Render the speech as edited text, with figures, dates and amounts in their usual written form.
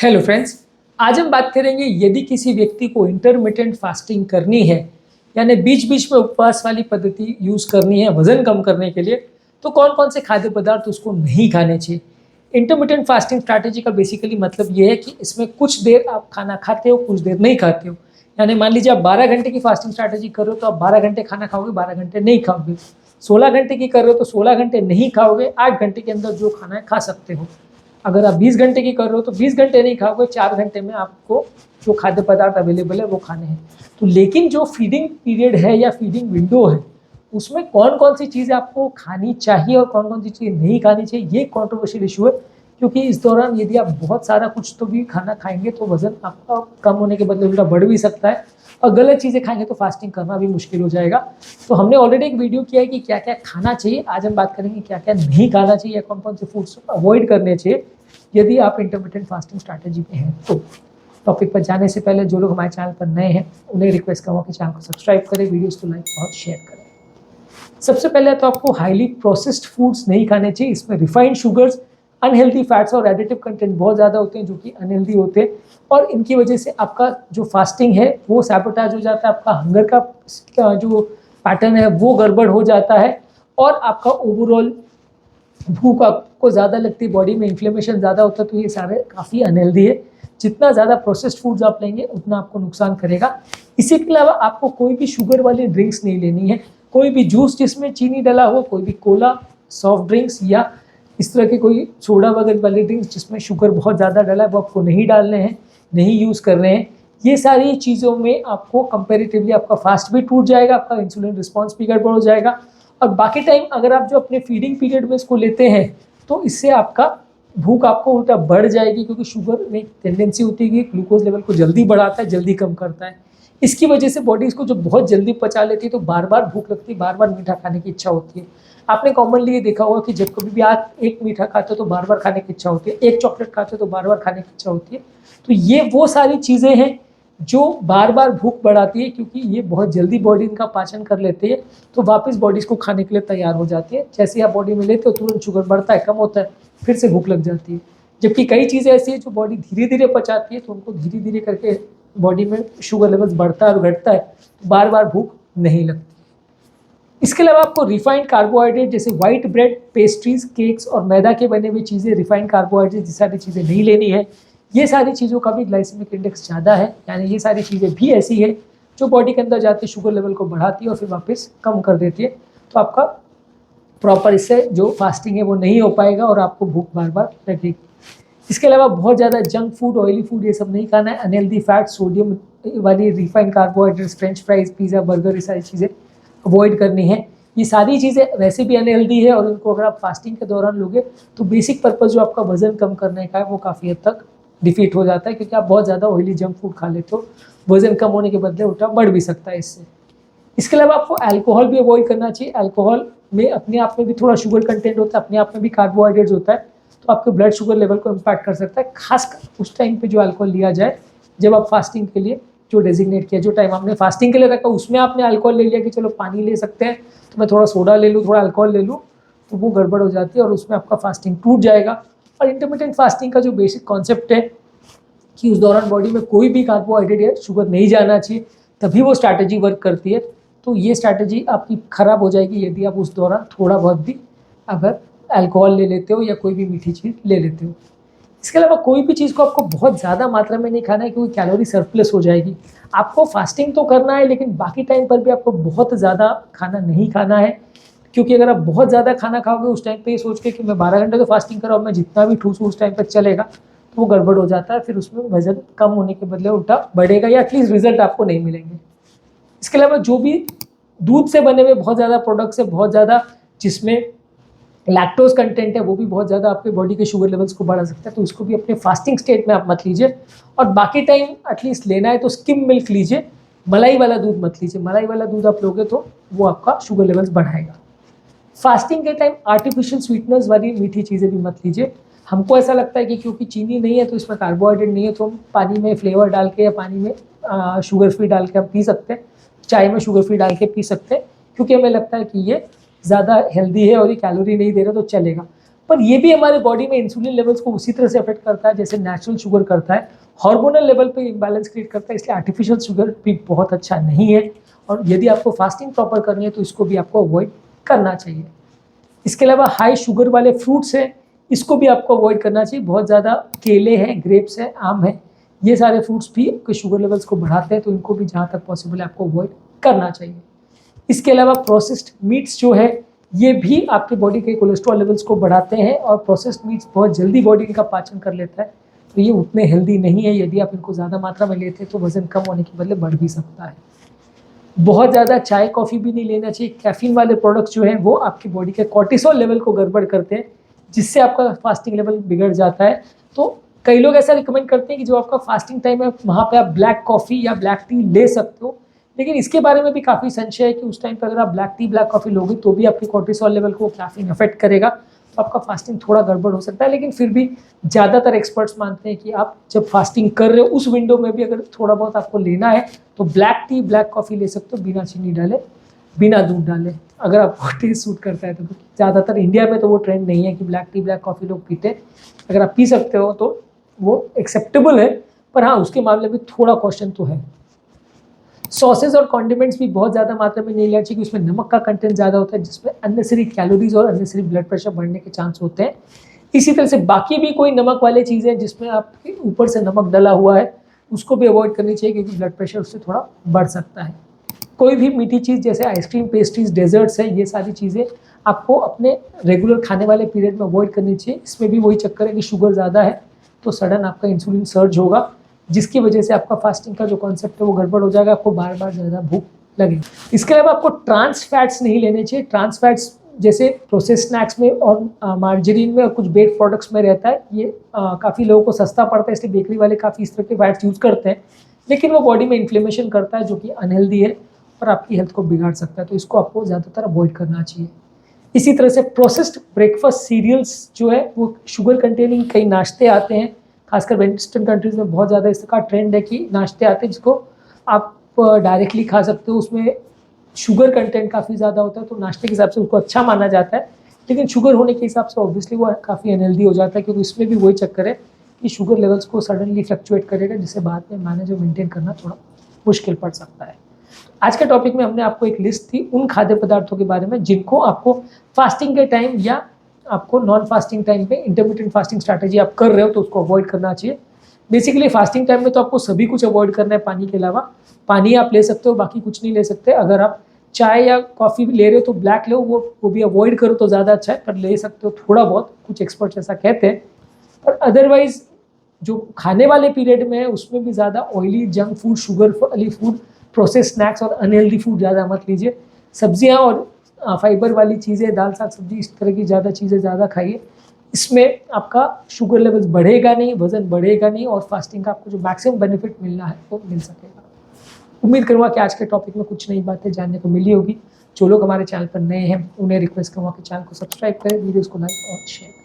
Hello friends, आज हम बात करेंगे यदि किसी व्यक्ति को इंटरमिटेंट फास्टिंग करनी है यानी बीच बीच में उपवास वाली पद्धति यूज़ करनी है वज़न कम करने के लिए, तो कौन कौन से खाद्य पदार्थ उसको नहीं खाने चाहिए। इंटरमिटेंट फास्टिंग स्ट्रैटेजी का बेसिकली मतलब ये है कि इसमें कुछ देर आप खाना खाते हो, कुछ देर नहीं खाते हो। यानी मान लीजिए आप 12 घंटे की फास्टिंग स्ट्रैटेजी कर रहे हो तो आप 12 घंटे खाना खाओगे, 12 घंटे नहीं खाओगे। 16 घंटे की कर रहे हो तो 16 घंटे नहीं खाओगे, 8 घंटे के अंदर जो खाना है खा सकते हो। अगर आप 20 घंटे की कर रहे हो तो 20 घंटे नहीं खाओगे, 4 घंटे में आपको जो खाद्य पदार्थ अवेलेबल है वो खाने हैं। तो लेकिन जो फीडिंग पीरियड है या फीडिंग विंडो है, उसमें कौन कौन सी चीज़ें आपको खानी चाहिए और कौन कौन सी चीज़ें नहीं खानी चाहिए, ये कॉन्ट्रोवर्शियल इशू है। क्योंकि इस दौरान यदि आप बहुत सारा कुछ तो भी खाना खाएंगे तो वजन आपका कम होने के बदले उल्टा बढ़ भी सकता है, और गलत चीज़ें खाएंगे तो फास्टिंग करना भी मुश्किल हो जाएगा। तो हमने ऑलरेडी एक वीडियो किया है कि क्या क्या खाना चाहिए। आज हम बात करेंगे क्या क्या नहीं खाना चाहिए, कौन कौन से फूड्स अवॉइड करने चाहिए यदि आप इंटरमिटेंट फास्टिंग स्ट्रैटेजी में हैं। तो टॉपिक पर जाने से पहले जो लोग हमारे चैनल पर नए हैं उन्हें रिक्वेस्ट करूँगा कि चैनल को सब्सक्राइब करें, वीडियोस को लाइक और शेयर करें। सबसे पहले तो आपको हाईली प्रोसेस्ड फूड्स नहीं खाने चाहिए। इसमें रिफाइंड शुगर्स, अनहेल्दी फैट्स और एडिटिव कंटेंट बहुत ज़्यादा होते हैं जो कि अनहेल्दी होते हैं, और इनकी वजह से आपका जो फास्टिंग है वो सैबोटाज हो जाता है, आपका हंगर का जो पैटर्न है वो गड़बड़ हो जाता है, और आपका ओवरऑल भूख आपको ज़्यादा लगती है, बॉडी में इन्फ्लेमेशन ज़्यादा होता है। तो ये सारे काफ़ी अनहेल्दी है। जितना ज़्यादा प्रोसेस्ड फूड्स आप लेंगे उतना आपको नुकसान करेगा। इसी के अलावा आपको कोई भी शुगर वाली ड्रिंक्स नहीं लेनी है, कोई भी जूस जिसमें चीनी डला हो, कोई भी कोला, सॉफ्ट ड्रिंक्स या इस तरह के कोई सोडा वगैरह वाली ड्रिंक्स जिसमें शुगर बहुत ज़्यादा डला है वो आपको नहीं डालने हैं, नहीं यूज़ कर रहे हैं। ये सारी चीज़ों में आपको कंपेरेटिवली आपका फास्ट भी टूट जाएगा, आपका इंसुलिन रिस्पॉन्स भी गड़बड़ हो जाएगा, और बाकी टाइम अगर आप जो अपने फीडिंग पीरियड में इसको लेते हैं तो इससे आपका भूख आपको उल्टा बढ़ जाएगी, क्योंकि शुगर में टेंडेंसी होती है कि ग्लूकोज लेवल को जल्दी बढ़ाता है, जल्दी कम करता है। इसकी वजह से बॉडी इसको जो बहुत जल्दी पचा लेती है तो बार बार भूख लगती है, बार बार मीठा खाने की इच्छा होती है। आपने कॉमनली ये देखा होगा कि जब कभी भी आप एक मीठा खाते हो तो बार बार खाने की इच्छा होती है, एक चॉकलेट खाते हो तो बार बार खाने की इच्छा होती है। तो ये वो सारी चीज़ें हैं जो बार बार भूख बढ़ाती है, क्योंकि ये बहुत जल्दी बॉडी इनका पाचन कर लेती है, तो वापस बॉडी इसको खाने के लिए तैयार हो जाती है। जैसे आप बॉडी में लेते हो तुरंत शुगर बढ़ता है, कम होता है, फिर से भूख लग जाती है। जबकि कई चीज़ें ऐसी है जो बॉडी धीरे धीरे पचाती है, तो उनको धीरे धीरे करके बॉडी में शुगर लेवल्स बढ़ता है और घटता है, तो बार बार भूख नहीं लगती। इसके अलावा आपको रिफाइंड कार्बोहाइड्रेट जैसे वाइट ब्रेड, पेस्ट्रीज, केक्स और मैदा के बने हुई चीज़ें, रिफाइंड कार्बोहाइड्रेट ये सारी चीज़ें नहीं लेनी है। ये सारी चीज़ों का भी ग्लाइसेमिक इंडेक्स ज़्यादा है, यानी ये सारी चीज़ें भी ऐसी है जो बॉडी के अंदर जाती है, शुगर लेवल को बढ़ाती है और फिर वापस कम कर देती है। तो आपका प्रॉपर इससे जो फास्टिंग है वो नहीं हो पाएगा और आपको भूख बार बार लगेगी। इसके अलावा बहुत ज़्यादा जंक फूड, ऑयली फूड ये सब नहीं खाना है। अनहेल्दी फैट, सोडियम वाली refined carbohydrates, French fries, pizza, burger, ये सारी चीज़ें अवॉइड करनी है। ये सारी चीज़ें वैसे भी अनहेल्दी है, और इनको अगर आप फास्टिंग के दौरान लोगे तो बेसिक पर्पस जो आपका वजन कम करने का है वो काफ़ी हद तक डिफीट हो जाता है, क्योंकि आप बहुत ज़्यादा ऑयली जंक फूड खा लेते हो। वजन कम होने के बदले उल्टा बढ़ भी सकता है इससे। इसके अलावा आपको अल्कोहल भी अवॉइड करना चाहिए। अल्कोहल में अपने आप में भी थोड़ा शुगर कंटेंट होता है, अपने आप में भी कार्बोहाइड्रेट्स होता है, तो आपके ब्लड शुगर लेवल को इम्पैक्ट कर सकता है। खासकर उस टाइम पे जो अल्कोहल लिया जाए जब आप फास्टिंग के लिए जो डेजिग्नेट किया, जो टाइम आपने फास्टिंग के लिए रखा उसमें आपने अल्कोहल ले लिया कि चलो पानी ले सकते हैं तो मैं थोड़ा सोडा ले लूँ, थोड़ा अल्कोहल ले लूँ, तो वो गड़बड़ हो जाती है और उसमें आपका फास्टिंग टूट जाएगा। और इंटरमिटेंट फास्टिंग का जो बेसिक कॉन्सेप्ट है कि उस दौरान बॉडी में कोई भी कार्बोहाइड्रेट या शुगर नहीं जाना चाहिए, तभी वो स्ट्रैटेजी वर्क करती है। तो ये स्ट्रैटेजी आपकी ख़राब हो जाएगी यदि आप उस दौरान थोड़ा बहुत भी अगर अल्कोहल ले लेते हो या कोई भी मीठी चीज़ ले लेते हो। इसके अलावा कोई भी चीज़ को आपको बहुत ज़्यादा मात्रा में नहीं खाना है, क्योंकि कैलोरी सरप्लस हो जाएगी। आपको फास्टिंग तो करना है, लेकिन बाकी टाइम पर भी आपको बहुत ज़्यादा खाना नहीं खाना है, क्योंकि अगर आप बहुत ज़्यादा खाना खाओगे उस टाइम पे ये सोच के कि मैं 12 घंटे तो फास्टिंग कर रहा हूँ, मैं जितना भी ठूसूँ उस टाइम पर चलेगा, तो वो गड़बड़ हो जाता है। फिर उसमें वजन कम होने के बदले उल्टा बढ़ेगा, या एटलीस्ट रिजल्ट आपको नहीं मिलेंगे। इसके अलावा जो भी दूध से बने हुए बहुत ज़्यादा प्रोडक्ट्स है, बहुत ज़्यादा जिसमें लैक्टोज कंटेंट है, वो भी बहुत ज़्यादा आपके बॉडी के शुगर लेवल्स को बढ़ा सकता है, तो इसको भी अपने फास्टिंग स्टेट में आप मत लीजिए। और बाकी टाइम एटलीस्ट लेना है तो स्किम मिल्क लीजिए, मलाई वाला दूध मत लीजिए। मलाई वाला दूध आप लोगे तो वो आपका शुगर लेवल्स बढ़ाएगा। फास्टिंग के टाइम आर्टिफिशियल स्वीटनर्स वाली मीठी चीज़ें भी मत लीजिए। हमको ऐसा लगता है कि क्योंकि चीनी नहीं है तो इसमें कार्बोहाइड्रेट नहीं है, तो हम पानी में फ्लेवर डाल के या पानी में शुगर फ्री डाल के हम पी सकते हैं, चाय में शुगर फ्री डाल के पी सकते हैं, क्योंकि हमें लगता है कि ये ज़्यादा हेल्दी है और ये कैलोरी नहीं दे रहा तो चलेगा। पर ये भी हमारे बॉडी में इंसुलिन लेवल्स को उसी तरह से अफेक्ट करता है जैसे नेचुरल शुगर करता है, हार्मोनल लेवल पे इम्बैलेंस क्रिएट करता है, इसलिए आर्टिफिशियल शुगर भी बहुत अच्छा नहीं है। और यदि आपको फास्टिंग प्रॉपर करनी है तो इसको भी आपको अवॉइड करना चाहिए। इसके अलावा हाई शुगर वाले फ्रूट्स हैं, इसको भी आपको अवॉइड करना चाहिए। बहुत ज़्यादा केले हैं, ग्रेप्स हैं, आम है, ये सारे फ्रूट्स भी आपके शुगर लेवल्स को बढ़ाते हैं, तो इनको भी जहाँ तक पॉसिबल है आपको अवॉइड करना चाहिए। इसके अलावा प्रोसेस्ड मीट्स जो है ये भी आपके बॉडी के कोलेस्ट्रॉल लेवल्स को बढ़ाते हैं, और प्रोसेस्ड मीट्स बहुत जल्दी बॉडी इनका पाचन कर लेता है, तो ये उतने हेल्दी नहीं है। यदि आप इनको ज़्यादा मात्रा में लेते हैं तो वज़न कम होने के बदले बढ़ भी सकता है। बहुत ज़्यादा चाय कॉफ़ी भी नहीं लेना चाहिए। कैफीन वाले प्रोडक्ट्स जो हैं वो आपकी बॉडी के कॉर्टिसोल लेवल को गड़बड़ करते हैं, जिससे आपका फास्टिंग लेवल बिगड़ जाता है। तो कई लोग ऐसा रिकमेंड करते हैं कि जो आपका फास्टिंग टाइम है वहाँ पे आप ब्लैक कॉफ़ी या ब्लैक टी ले सकते हो, लेकिन इसके बारे में भी काफ़ी संशय है कि उस टाइम पर अगर आप ब्लैक टी ब्लैक कॉफ़ी लोगे तो भी आपके कॉर्टिसोल लेवल को कैफीन अफेक्ट करेगा, तो आपका फास्टिंग थोड़ा गड़बड़ हो सकता है। लेकिन फिर भी ज़्यादातर एक्सपर्ट्स मानते हैं कि आप जब फास्टिंग कर रहे हो उस विंडो में भी अगर थोड़ा बहुत आपको लेना है तो ब्लैक टी ब्लैक कॉफ़ी ले सकते हो, बिना चीनी डाले, बिना दूध डाले, अगर आपको टेस्ट सूट करता है तो। ज़्यादातर इंडिया में तो वो ट्रेंड नहीं है कि ब्लैक टी ब्लैक कॉफ़ी लोग पीते हैं। अगर आप पी सकते हो तो वो एक्सेप्टेबल है, पर हाँ उसके मामले में थोड़ा क्वेश्चन तो है। सॉसेज और कॉन्डिमेंट्स भी बहुत ज़्यादा मात्रा में नहीं लेना चाहिए, उसमें नमक का कंटेंट ज़्यादा होता है, जिसमें अननेसेसरी कैलोरीज और अननेसेसरी ब्लड प्रेशर बढ़ने के चांस होते हैं। इसी तरह से बाकी भी कोई नमक वाली चीज़ें जिसमें आपके ऊपर से नमक डला हुआ है उसको भी अवॉइड करनी चाहिए, क्योंकि ब्लड प्रेशर उससे थोड़ा बढ़ सकता है। कोई भी मीठी चीज़ जैसे आइसक्रीम, पेस्ट्रीज, डेजर्ट्स है, ये सारी चीज़ें आपको अपने रेगुलर खाने वाले पीरियड में अवॉइड करनी चाहिए। इसमें भी वही चक्कर है कि शुगर ज़्यादा है तो सडन आपका इंसुलिन सर्ज होगा, जिसकी वजह से आपका फास्टिंग का जो कॉन्सेप्ट है वो गड़बड़ हो जाएगा, आपको बार बार ज़्यादा भूख लगेगी। इसके अलावा आपको ट्रांस फैट्स नहीं लेने चाहिए। ट्रांस फैट्स जैसे प्रोसेस स्नैक्स में और मार्जरीन में और कुछ बेक प्रोडक्ट्स में रहता है, ये काफ़ी लोगों को सस्ता पड़ता है, इसलिए बेकरी वाले काफ़ी इस तरह के फैट्स यूज़ करते हैं, लेकिन वो बॉडी में इन्फ्लेमेशन करता है जो कि अनहेल्दी है और आपकी हेल्थ को बिगाड़ सकता है, तो इसको आपको ज़्यादातर अवॉइड करना चाहिए। इसी तरह से प्रोसेस्ड ब्रेकफास्ट सीरियल्स जो है वो शुगर कंटेनिंग कई नाश्ते आते हैं, खासकर वेस्टर्न कंट्रीज़ में बहुत ज़्यादा इसका ट्रेंड है कि नाश्ते आते हैं जिसको आप डायरेक्टली खा सकते हो, उसमें शुगर कंटेंट काफ़ी ज़्यादा होता है, तो नाश्ते के हिसाब से उसको अच्छा माना जाता है, लेकिन शुगर होने के हिसाब से ऑब्वियसली वो काफ़ी अनहेल्दी हो जाता है, क्योंकि इसमें भी वही चक्कर है कि शुगर लेवल्स को सडनली फ्लक्चुएट करेगा, जिससे बाद में मैनेज और मेंटेन करना थोड़ा मुश्किल पड़ सकता है। आज के टॉपिक में हमने आपको एक लिस्ट थी उन खाद्य पदार्थों के बारे में जिनको आपको फास्टिंग के टाइम या आपको नॉन फास्टिंग टाइम पे इंटरमिटेंट फास्टिंग स्ट्रैटेजी आप कर रहे हो तो उसको अवॉइड करना चाहिए। बेसिकली फास्टिंग टाइम में तो आपको सभी कुछ अवॉइड करना है, पानी के अलावा। पानी आप ले सकते हो, बाकी कुछ नहीं ले सकते। अगर आप चाय या कॉफ़ी भी ले रहे हो तो ब्लैक लो, वो भी अवॉइड करो तो ज़्यादा अच्छा है, पर ले सकते हो थोड़ा बहुत, कुछ एक्सपर्ट्स ऐसा कहते हैं। पर अदरवाइज जो खाने वाले पीरियड में है उसमें भी ज़्यादा ऑयली, जंक फूड, शुगर वाली फूड, प्रोसेस स्नैक्स और अनहेल्दी फूड ज़्यादा मत लीजिए। सब्जियां और फाइबर वाली चीज़ें, दाल साग सब्जी, इस तरह की ज़्यादा चीज़ें ज़्यादा खाइए। इसमें आपका शुगर लेवल्स बढ़ेगा नहीं, वज़न बढ़ेगा नहीं, और फास्टिंग का आपको जो मैक्सिमम बेनिफिट मिलना है वो मिल सकेगा। उम्मीद करूँगा कि आज के टॉपिक में कुछ नई बातें जानने को मिली होगी। जो लोग हमारे चैनल पर नए हैं उन्हें रिक्वेस्ट करूँगा कि चैनल को सब्सक्राइब करें, वीडियोज़ को लाइक और शेयर करें।